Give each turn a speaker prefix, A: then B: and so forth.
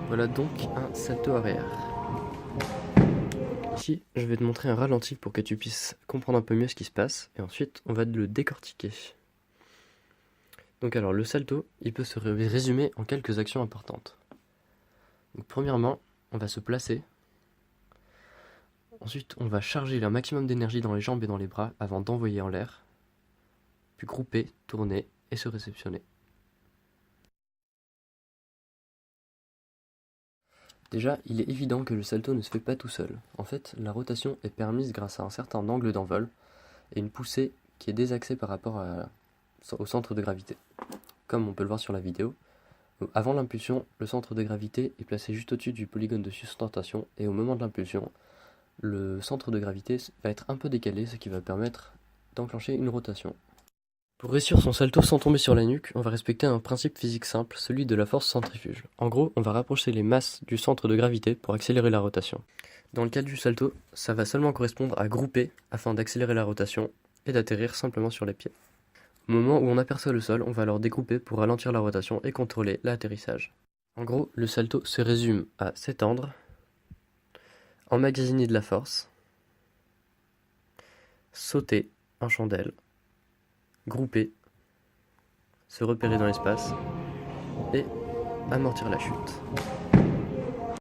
A: Voilà donc un salto arrière. Ici, je vais te montrer un ralenti pour que tu puisses comprendre un peu mieux ce qui se passe, et ensuite on va le décortiquer. Donc alors, le salto, il peut se résumer en quelques actions importantes. Donc premièrement, on va se placer. Ensuite, on va charger un maximum d'énergie dans les jambes et dans les bras avant d'envoyer en l'air. Puis grouper, tourner et se réceptionner. Déjà, il est évident que le salto ne se fait pas tout seul. En fait, la rotation est permise grâce à un certain angle d'envol et une poussée qui est désaxée par rapport au centre de gravité. Comme on peut le voir sur la vidéo, avant l'impulsion, le centre de gravité est placé juste au-dessus du polygone de sustentation et au moment de l'impulsion, le centre de gravité va être un peu décalé, ce qui va permettre d'enclencher une rotation. Pour réussir son salto sans tomber sur la nuque, on va respecter un principe physique simple, celui de la force centrifuge. En gros, on va rapprocher les masses du centre de gravité pour accélérer la rotation. Dans le cas du salto, ça va seulement correspondre à grouper afin d'accélérer la rotation et d'atterrir simplement sur les pieds. Au moment où on aperçoit le sol, on va alors découper pour ralentir la rotation et contrôler l'atterrissage. En gros, le salto se résume à s'étendre, emmagasiner de la force, sauter en chandelle, grouper, se repérer dans l'espace et amortir la chute.